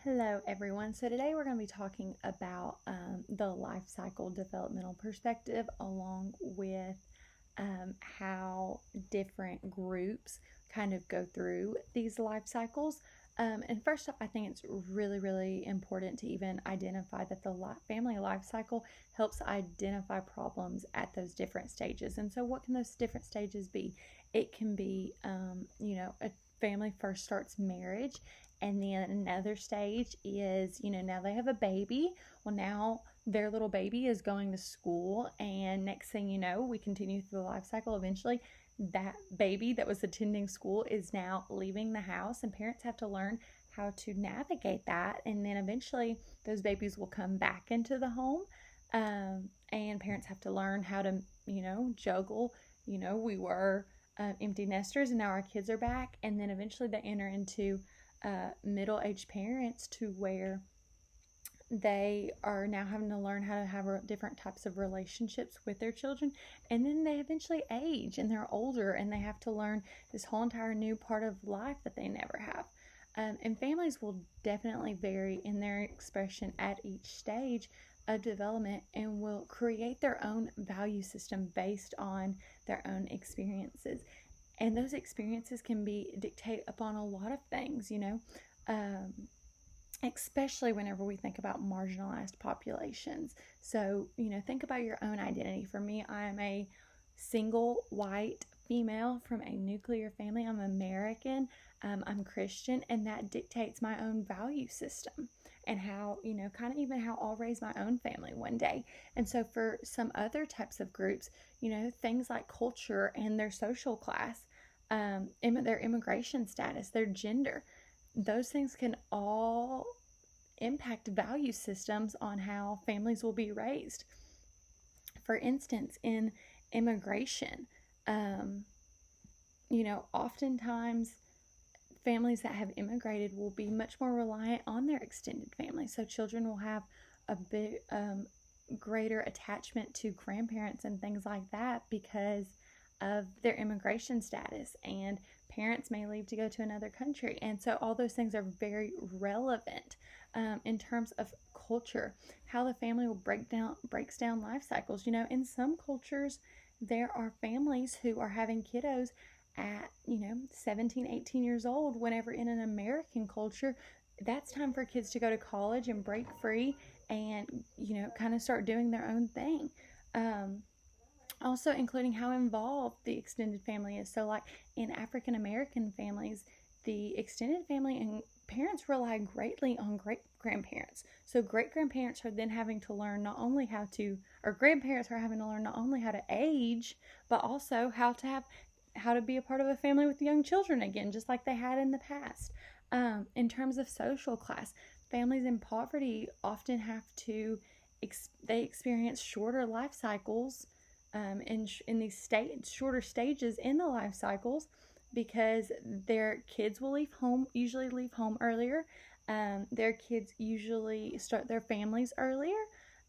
Hello, everyone. So, today we're going to be talking about the life cycle developmental perspective, along with how different groups kind of go through these life cycles. And first off, I think it's really, really important to even identify that the family life cycle helps identify problems at those different stages. And so, what can those different stages be? It can be, a family first starts marriage, and then another stage is, now they have a baby. Well, now their little baby is going to school, and next thing you know, we continue through the life cycle. Eventually, that baby that was attending school is now leaving the house, and parents have to learn how to navigate that. And then eventually, those babies will come back into the home, and parents have to learn how to, juggle. We were empty nesters, and now our kids are back, and then eventually they enter into middle-aged parents, to where they are now having to learn how to have different types of relationships with their children. And then they eventually age and they're older, and they have to learn this whole entire new part of life that they never have. And families will definitely vary in their expression at each stage of development, and will create their own value system based on their own experiences. And those experiences can be dictate upon a lot of things, especially whenever we think about marginalized populations. So, think about your own identity. For me, I'm a single white female from a nuclear family. I'm American, I'm Christian, and that dictates my own value system, and how, kind of even how I'll raise my own family one day. And so for some other types of groups, things like culture and their social class, their immigration status, their gender, those things can all impact value systems on how families will be raised. For instance, in immigration, oftentimes families that have immigrated will be much more reliant on their extended family. So children will have a bit greater attachment to grandparents and things like that because of their immigration status, and parents may leave to go to another country. And so all those things are very relevant in terms of culture, how the family breaks down life cycles. In some cultures, there are families who are having kiddos at 17, 18 years old, whenever in an American culture, that's time for kids to go to college and break free and kind of start doing their own thing. Also including how involved the extended family is. So like in African American families, the extended family and parents rely greatly on great grandparents. So great grandparents are then having to learn not only how to, or grandparents are having to learn not only how to age, but also how to be a part of a family with young children again, just like they had in the past. In terms of social class, families in poverty often have to, they experience shorter life cycles in these shorter stages in the life cycles, because their kids will usually leave home earlier. Their kids usually start their families earlier.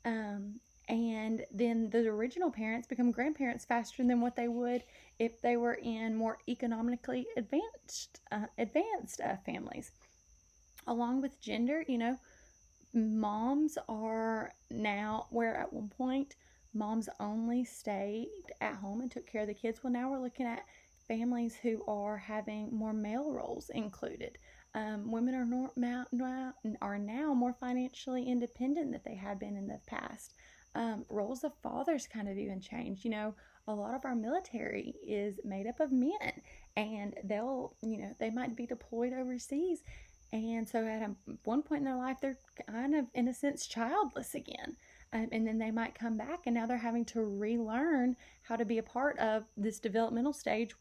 And then the original parents become grandparents faster than what they would if they were in more economically advanced families. Along with gender, moms are now, where at one point moms only stayed at home and took care of the kids. Well, now we're looking at families who are having more male roles included. Women are now more financially independent than they had been in the past. Roles of fathers kind of even changed. A lot of our military is made up of men, and they might be deployed overseas. And so at one point in their life, they're kind of, in a sense, childless again. And then they might come back, and now they're having to relearn how to be a part of this developmental stage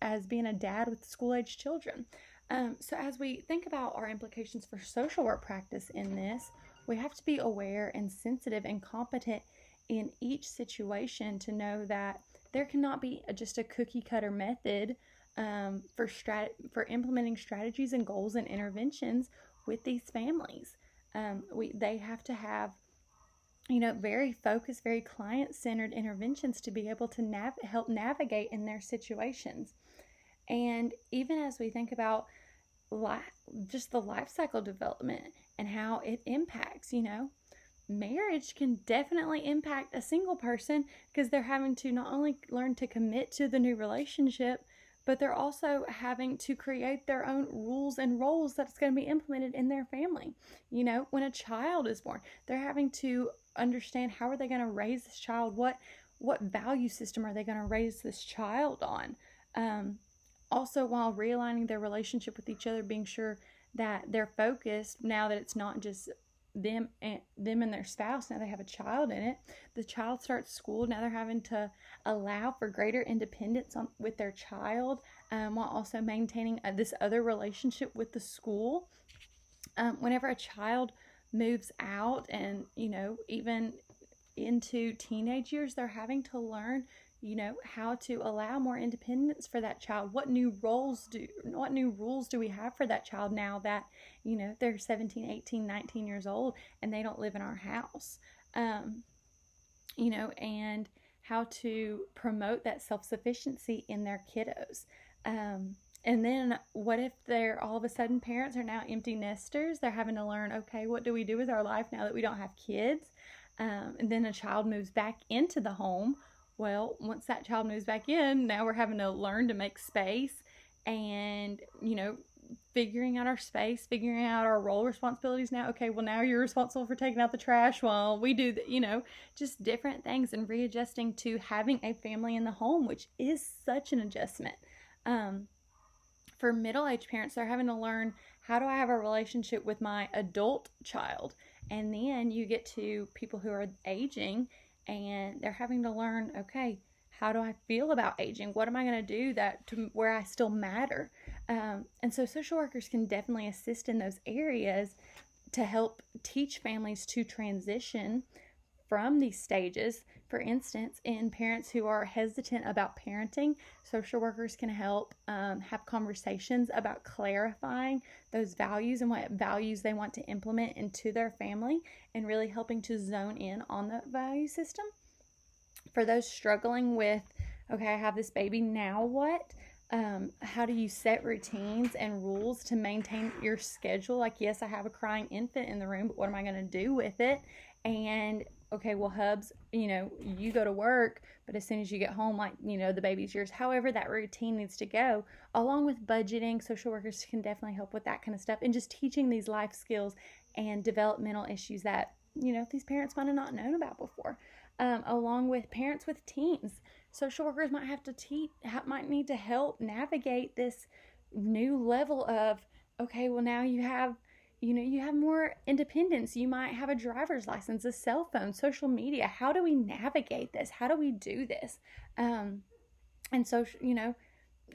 as being a dad with school-age children. So as we think about our implications for social work practice in this, we have to be aware and sensitive and competent in each situation to know that there cannot be just a cookie-cutter method for implementing strategies and goals and interventions with these families. They have to have very focused, very client-centered interventions to be able to help navigate in their situations. And even as we think about just the life cycle development and how it impacts, marriage can definitely impact a single person because they're having to not only learn to commit to the new relationship, but they're also having to create their own rules and roles that's going to be implemented in their family. When a child is born, they're having to understand how are they going to raise this child, what value system are they going to raise this child on. Also, while realigning their relationship with each other, being sure that they're focused now that it's not just them and their spouse. Now they have a child in it. The child starts school. Now they're having to allow for greater independence with their child, while also maintaining this other relationship with the school. Whenever a child moves out and even into teenage years, they're having to learn how to allow more independence for that child. What new rules do we have for that child now that they're 17, 18, 19 years old and they don't live in our house? And how to promote that self-sufficiency in their kiddos. And then what if they're all of a sudden parents are now empty nesters? They're having to learn, okay, what do we do with our life now that we don't have kids? And then a child moves back into the home. Well, once that child moves back in, now we're having to learn to make space and, figuring out our space, figuring out our role responsibilities now. Okay, well, now you're responsible for taking out the trash while we do just different things, and readjusting to having a family in the home, which is such an adjustment. For middle-aged parents, they're having to learn, how do I have a relationship with my adult child? And then you get to people who are aging, and they're having to learn, okay, how do I feel about aging? What am I going to do where I still matter? And so social workers can definitely assist in those areas to help teach families to transition from these stages. For instance, in parents who are hesitant about parenting, social workers can help have conversations about clarifying those values and what values they want to implement into their family, and really helping to zone in on the value system. For those struggling with, okay, I have this baby, now what? How do you set routines and rules to maintain your schedule? Like, yes, I have a crying infant in the room, but what am I going to do with it? And okay, well, Hubs, you go to work, but as soon as you get home, the baby's yours. However that routine needs to go, along with budgeting. Social workers can definitely help with that kind of stuff, and just teaching these life skills and developmental issues that these parents might have not known about before. Along with parents with teens, social workers might need to help navigate this new level of, okay, well, now you have more independence. You might have a driver's license, a cell phone, social media. How do we navigate this? How do we do this? And so,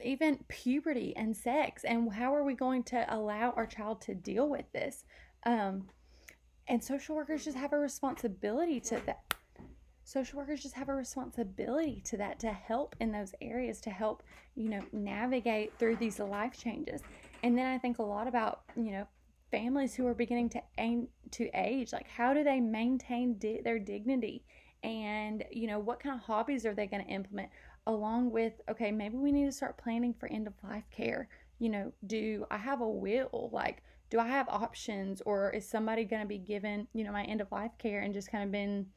even puberty and sex, and how are we going to allow our child to deal with this? And social workers just have a responsibility to that. Social workers just have a responsibility to that, to help in those areas, to help, navigate through these life changes. And then I think a lot about, families who are beginning to age, like, how do they maintain their dignity? And, what kind of hobbies are they going to implement? Along with, okay, maybe we need to start planning for end of life care. Do I have a will? Like, do I have options? Or is somebody going to be given, my end of life care and just kind of been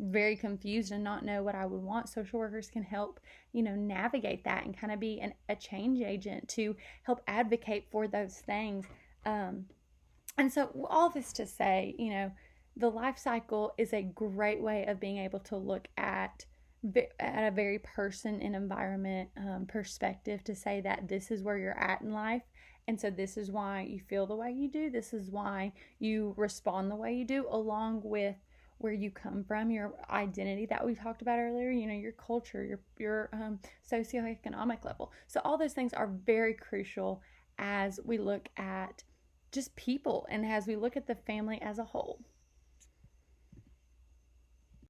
very confused and not know what I would want? Social workers can help, navigate that and kind of be a change agent to help advocate for those things. And so all this to say, the life cycle is a great way of being able to look at a very person and environment perspective, to say that this is where you're at in life. And so this is why you feel the way you do. This is why you respond the way you do, along with where you come from, your identity that we talked about earlier, your culture, your socioeconomic level. So all those things are very crucial as we look at just people and as we look at the family as a whole.